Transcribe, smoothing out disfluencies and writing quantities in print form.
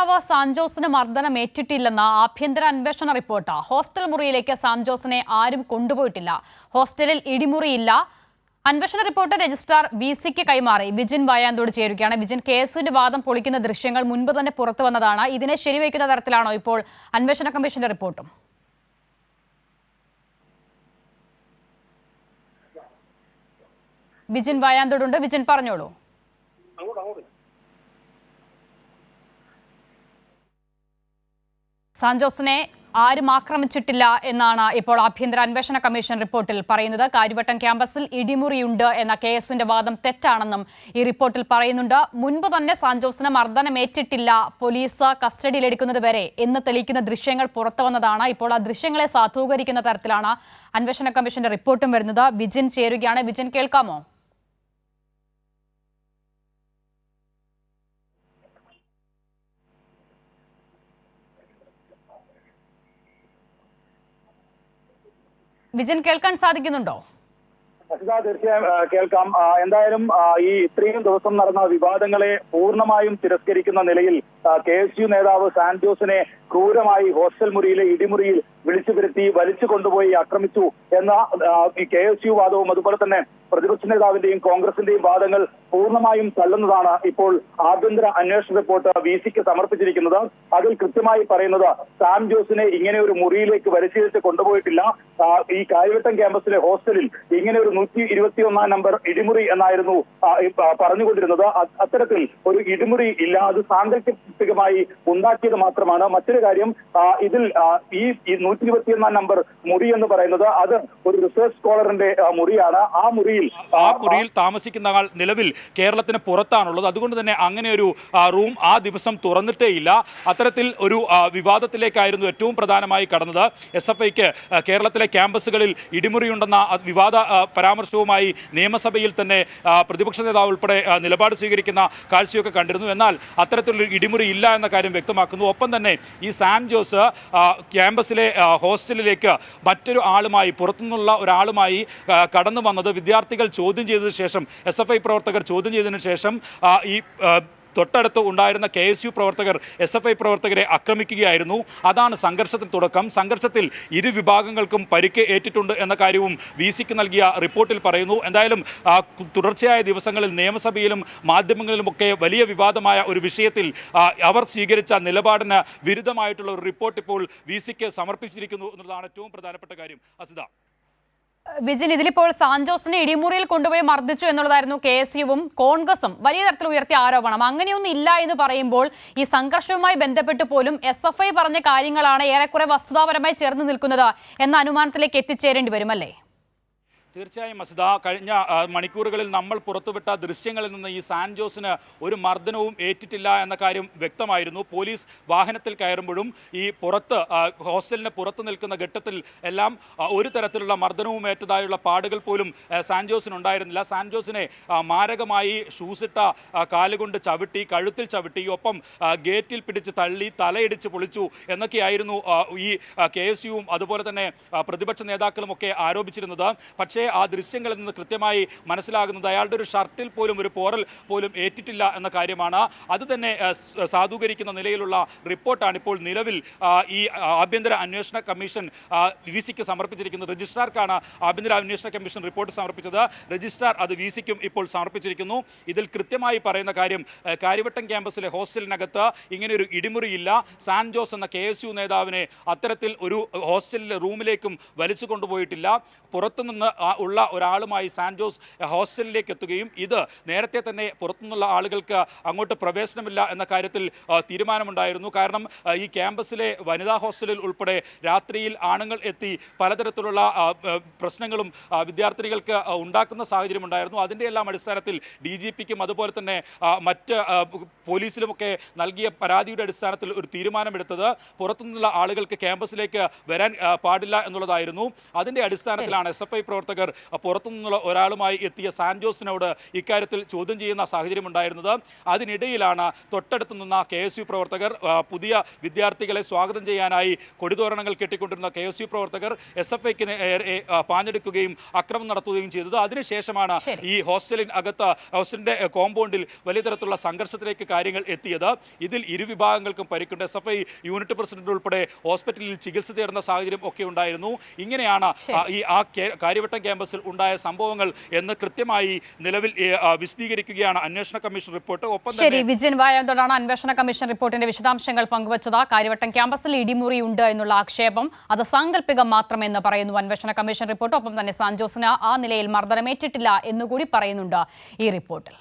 നേതാവ് സാൻജോസിന് മർദ്ദനമേറ്റിട്ടില്ലെന്ന ആഭ്യന്തര അന്വേഷണ റിപ്പോർട്ട്. ഹോസ്റ്റൽ മുറിയിലേക്ക് സാൻജോസിനെ ആരും കൊണ്ടുപോയിട്ടില്ല. ഹോസ്റ്റലിൽ ഇടിമുറിയില്ല. അന്വേഷണ റിപ്പോർട്ട് രജിസ്ട്രാർ VCക്ക് കൈമാറി. വിജിൻ വായാന്തോട് ചേരുകയാണ്. വിജിൻ, കേസിന്റെ വാദം പൊളിക്കുന്ന ദൃശ്യങ്ങൾ മുൻപ് തന്നെ പുറത്തു വന്നതാണ്. ഇതിനെ ശരിവയ്ക്കുന്ന തരത്തിലാണോ ഇപ്പോൾ അന്വേഷണ കമ്മീഷന്റെ റിപ്പോർട്ടും? വിജിൻ വായാന്തോടുണ്ട്. വിജിൻ, പറഞ്ഞോളൂ. സാൻജോസിനെ ആരും ആക്രമിച്ചിട്ടില്ല എന്നാണ് ഇപ്പോൾ ആഭ്യന്തര അന്വേഷണ കമ്മീഷൻ റിപ്പോർട്ടിൽ പറയുന്നത്. കാര്യവട്ടം ക്യാമ്പസിൽ ഇടിമുറിയുണ്ട് എന്ന കേസിന്റെ വാദം തെറ്റാണെന്നും ഈ റിപ്പോർട്ടിൽ പറയുന്നുണ്ട്. മുൻപ് തന്നെ സാൻജോസിന് മർദ്ദനമേറ്റിട്ടില്ല, പോലീസ് കസ്റ്റഡിയിലെടുക്കുന്നത് വരെ എന്ന് തെളിയിക്കുന്ന ദൃശ്യങ്ങൾ പുറത്തു വന്നതാണ്. ഇപ്പോൾ ആ ദൃശ്യങ്ങളെ സാധൂകരിക്കുന്ന തരത്തിലാണ് അന്വേഷണ കമ്മീഷന്റെ റിപ്പോർട്ടും വരുന്നത്. വിജിൻ ചേരുകയാണ്. വിജിൻ, കേൾക്കാമോ? വിജിൻ, കേൾക്കാൻ സാധിക്കുന്നുണ്ടോ? തീർച്ചയായും കേൾക്കാം. എന്തായാലും ഈ ഇത്രയും ദിവസം നടന്ന വിവാദങ്ങളെ പൂർണ്ണമായും തിരസ്കരിക്കുന്ന നിലയിൽ KSU നേതാവ് സാൻജോസിനെ ക്രൂരമായി ഹോസ്റ്റൽ മുറിയിലെ ഇടിമുറിയിൽ വിളിച്ചു വരുത്തി വലിച്ചു കൊണ്ടുപോയി ആക്രമിച്ചു എന്ന ഈ KSU വാദവും അതുപോലെ തന്നെ പ്രതിപക്ഷ നേതാവിന്റെയും കോൺഗ്രസിന്റെയും വാദങ്ങൾ പൂർണ്ണമായും തള്ളുന്നതാണ് ഇപ്പോൾ ആഭ്യന്തര അന്വേഷണ റിപ്പോർട്ട് VCക്ക് സമർപ്പിച്ചിരിക്കുന്നത്. അതിൽ കൃത്യമായി പറയുന്നത് സാൻജോസിനെ ഇങ്ങനെ ഒരു മുറിയിലേക്ക് വലിച്ചിഴച്ച് കൊണ്ടുപോയിട്ടില്ല. ഈ കാര്യവട്ടം ക്യാമ്പസിലെ ഹോസ്റ്റലിൽ ഇങ്ങനെ ഒരു 121 നമ്പർ ഇടിമുറി എന്നായിരുന്നു പറഞ്ഞുകൊണ്ടിരുന്നത്. അത്തരത്തിൽ ഒരു ഇടിമുറി ഇല്ല, അത് സാങ്കല്പികമായി ഉണ്ടാക്കിയത് മാത്രമാണ്. മറ്റൊരു കാര്യം, ഇതിൽ ഈ 121 നമ്പർ മുറി എന്ന് പറയുന്നത് അത് ഒരു റിസർച്ച് സ്കോളറിന്റെ മുറിയാണ്. ആ മുറിയിൽ താമസിക്കുന്ന ആൾ നിലവിൽ കേരളത്തിന് പുറത്താണുള്ളത്. അതുകൊണ്ട് തന്നെ അങ്ങനെ ഒരു റൂം ആ ദിവസം തുറന്നിട്ടേയില്ല. അത്തരത്തിൽ ഒരു വിവാദത്തിലേക്കായിരുന്നു ഏറ്റവും പ്രധാനമായി കടന്നത്. SFIക്ക് കേരളത്തിലെ ക്യാമ്പസുകളിൽ ഇടിമുറിയുണ്ടെന്ന വിവാദ പരാമർശവുമായി നിയമസഭയിൽ തന്നെ പ്രതിപക്ഷ നേതാവ് ഉൾപ്പെടെ നിലപാട് സ്വീകരിക്കുന്ന കാഴ്ചയൊക്കെ കണ്ടിരുന്നു. എന്നാൽ അത്തരത്തിലൊരു ഇടിമുറി ഇല്ല എന്ന കാര്യം വ്യക്തമാക്കുന്നു. ഒപ്പം തന്നെ ഈ സാൻജോസ് ക്യാമ്പസിലെ ഹോസ്റ്റലിലേക്ക് മറ്റൊരു ആളുമായി, പുറത്തുനിന്നുള്ള ഒരാളുമായി കടന്നു വന്നത് വിദ്യാർത്ഥികൾ ചോദ്യം ചെയ്തതിനു ശേഷം, SFI പ്രവർത്തകർ ചോദ്യം ചെയ്തതിനു ശേഷം ഈ തൊട്ടടുത്ത് ഉണ്ടായിരുന്ന KSU പ്രവർത്തകർ SFI പ്രവർത്തകരെ ആക്രമിക്കുകയായിരുന്നു. അതാണ് സംഘർഷത്തിന് തുടക്കം. സംഘർഷത്തിൽ ഇരു വിഭാഗങ്ങൾക്കും പരിക്ക് ഏറ്റിട്ടുണ്ട് എന്ന കാര്യവും VCക്ക് നൽകിയ റിപ്പോർട്ടിൽ പറയുന്നു. എന്തായാലും തുടർച്ചയായ ദിവസങ്ങളിൽ നിയമസഭയിലും മാധ്യമങ്ങളിലുമൊക്കെ വലിയ വിവാദമായ ഒരു വിഷയത്തിൽ അവർ സ്വീകരിച്ച നിലപാടിന് വിരുദ്ധമായിട്ടുള്ള ഒരു റിപ്പോർട്ട് ഇപ്പോൾ VCക്ക് സമർപ്പിച്ചിരിക്കുന്നു എന്നതാണ് ഏറ്റവും പ്രധാനപ്പെട്ട കാര്യം. അസിത, വിജിൻ, ഇതിലിപ്പോൾ സാൻജോസിനെ ഇടിമുറിയിൽ കൊണ്ടുപോയി മർദ്ദിച്ചു എന്നുള്ളതായിരുന്നു KSUവും കോൺഗ്രസും വലിയ തരത്തിൽ ഉയർത്തിയ ആരോപണം. അങ്ങനെയൊന്നും ഇല്ല എന്ന് പറയുമ്പോൾ ഈ സംഘർഷവുമായി ബന്ധപ്പെട്ട് പോലും SFI പറഞ്ഞ കാര്യങ്ങളാണ് ഏറെക്കുറെ വസ്തുതാപരമായി ചേർന്ന് നിൽക്കുന്നത് എന്ന അനുമാനത്തിലേക്ക് എത്തിച്ചേരേണ്ടി വരുമല്ലേ? തീർച്ചയായും അസിത, കഴിഞ്ഞ മണിക്കൂറുകളിൽ നമ്മൾ പുറത്തുവിട്ട ദൃശ്യങ്ങളിൽ നിന്ന് ഈ സാൻജോസിന് ഒരു മർദ്ദനവും ഏറ്റിട്ടില്ല എന്ന കാര്യം വ്യക്തമായിരുന്നു. പോലീസ് വാഹനത്തിൽ കയറുമ്പോഴും ഈ ഹോസ്റ്റലിന് പുറത്ത് നിൽക്കുന്ന ഘട്ടത്തിൽ എല്ലാം ഒരു തരത്തിലുള്ള മർദ്ദനവും ഏറ്റതായുള്ള പാടുകൾ പോലും സാൻജോസിനുണ്ടായിരുന്നില്ല. സാൻജോസിനെ മാരകമായി ഷൂസിട്ട കാലുകൊണ്ട് ചവിട്ടി, കഴുത്തിൽ ചവിട്ടി, ഒപ്പം ഗേറ്റിൽ പിടിച്ച് തള്ളി, തലയിടിച്ച് പൊളിച്ചു എന്നൊക്കെയായിരുന്നു ഈ KSUവും അതുപോലെ തന്നെ പ്രതിപക്ഷ നേതാക്കളുമൊക്കെ ആരോപിച്ചിരുന്നത്. പക്ഷേ ആ ദൃശ്യങ്ങളിൽ നിന്ന് കൃത്യമായി മനസ്സിലാകുന്നത് അയാളുടെ ഒരു ഷർട്ടിൽ പോലും ഒരു പോറൽ പോലും ഏറ്റിട്ടില്ല എന്ന കാര്യമാണ്. അത് തന്നെ സാധൂകരിക്കുന്ന നിലയിലുള്ള റിപ്പോർട്ടാണ് ഇപ്പോൾ നിലവിൽ ഈ ആഭ്യന്തര അന്വേഷണ കമ്മീഷൻ VCക്ക് സമർപ്പിച്ചിരിക്കുന്നത്. രജിസ്ട്രാർക്കാണ് ആഭ്യന്തര അന്വേഷണ കമ്മീഷൻ റിപ്പോർട്ട് സമർപ്പിച്ചത്. രജിസ്ട്രാർ അത് VCക്കും ഇപ്പോൾ സമർപ്പിച്ചിരിക്കുന്നു. ഇതിൽ കൃത്യമായി പറയുന്ന കാര്യം, കാര്യവട്ടം ക്യാമ്പസിലെ ഹോസ്റ്റലിനകത്ത് ഇങ്ങനെയൊരു ഇടിമുറിയില്ല. സാൻജോസ് എന്ന KSU നേതാവിനെ അത്തരത്തിൽ ഒരു ഹോസ്റ്റലിലെ റൂമിലേക്കും വലിച്ചു കൊണ്ടുപോയിട്ടില്ല. പുറത്തുനിന്ന് ഉള്ള ഒരാളുമായി സാൻജോസ് ഹോസ്റ്റലിലേക്ക് എത്തുകയും ഇത് നേരത്തെ തന്നെ പുറത്തുനിന്നുള്ള ആളുകൾക്ക് അങ്ങോട്ട് പ്രവേശനമില്ല എന്ന കാര്യത്തിൽ തീരുമാനമുണ്ടായിരുന്നു. കാരണം ഈ ക്യാമ്പസിലെ വനിതാ ഹോസ്റ്റലിൽ ഉൾപ്പെടെ രാത്രിയിൽ ആണുങ്ങൾ എത്തി പലതരത്തിലുള്ള പ്രശ്നങ്ങളും വിദ്യാർത്ഥികൾക്ക് ഉണ്ടാക്കുന്ന സാഹചര്യമുണ്ടായിരുന്നു. അതിൻ്റെ എല്ലാം അടിസ്ഥാനത്തിൽ DGPക്കും അതുപോലെ തന്നെ മറ്റ് പോലീസിലുമൊക്കെ നൽകിയ പരാതിയുടെ അടിസ്ഥാനത്തിൽ ഒരു തീരുമാനമെടുത്തത് പുറത്തുനിന്നുള്ള ആളുകൾക്ക് ക്യാമ്പസിലേക്ക് വരാൻ പാടില്ല എന്നുള്ളതായിരുന്നു. അതിൻ്റെ അടിസ്ഥാനത്തിലാണ് SFI പ്രവർത്തകർ പ്രവർത്തകർ പുറത്തുനിന്നുള്ള ഒരാളുമായി എത്തിയ സാൻജോസിനോട് ഇക്കാര്യത്തിൽ ചോദ്യം ചെയ്യുന്ന സാഹചര്യം ഉണ്ടായിരുന്നത്. അതിനിടയിലാണ് തൊട്ടടുത്ത് നിന്ന KSU പ്രവർത്തകർ പുതിയ വിദ്യാർത്ഥികളെ സ്വാഗതം ചെയ്യാനായി കൊടിതോരണങ്ങൾ കെട്ടിക്കൊണ്ടിരുന്ന KSU പ്രവർത്തകർ SFIക്ക് പാഞ്ഞെടുക്കുകയും അക്രമം നടത്തുകയും ചെയ്തത്. അതിനുശേഷമാണ് ഈ ഹോസ്റ്റലിന്റെ കോമ്പൗണ്ടിൽ വലിയ തരത്തിലുള്ള സംഘർഷത്തിലേക്ക് കാര്യങ്ങൾ എത്തിയത്. ഇതിൽ ഇരുവിഭാഗങ്ങൾക്കും പരിക്കുണ്ട്. SFI യൂണിറ്റ് പ്രസിഡന്റ് ഉൾപ്പെടെ ഹോസ്പിറ്റലിൽ ചികിത്സ തേടുന്ന സാഹചര്യം ഒക്കെ ഉണ്ടായിരുന്നു. ഇങ്ങനെയാണ് കാര്യവട്ടം ക്യാമ്പസിൽ ഉണ്ടായ സംഭവങ്ങൾ എന്ന് കൃത്യമായി നിലവിൽ വിശദീകരിക്കുകയാണ് അന്വേഷണ കമ്മീഷൻ റിപ്പോർട്ട്. ഒപ്പം ശരി, വിജയൻ വായാന്തോടാണ് അന്വേഷണ കമ്മീഷൻ റിപ്പോർട്ടിന്റെ വിശദാംശങ്ങൾ പങ്കുവച്ചത്. കാര്യവട്ടം ക്യാമ്പസിൽ ഇടിമുറി ഉണ്ട് എന്നുള്ള ആക്ഷേപം അത് സാങ്കല്പികം മാത്രമെന്ന് പറയുന്നു അന്വേഷണ കമ്മീഷൻ റിപ്പോർട്ട്. ഒപ്പം തന്നെ സാൻജോസിന് ആ നിലയിൽ മർദ്ദനമേറ്റിട്ടില്ല എന്നുകൂടി പറയുന്നുണ്ട് ഈ റിപ്പോർട്ടിൽ.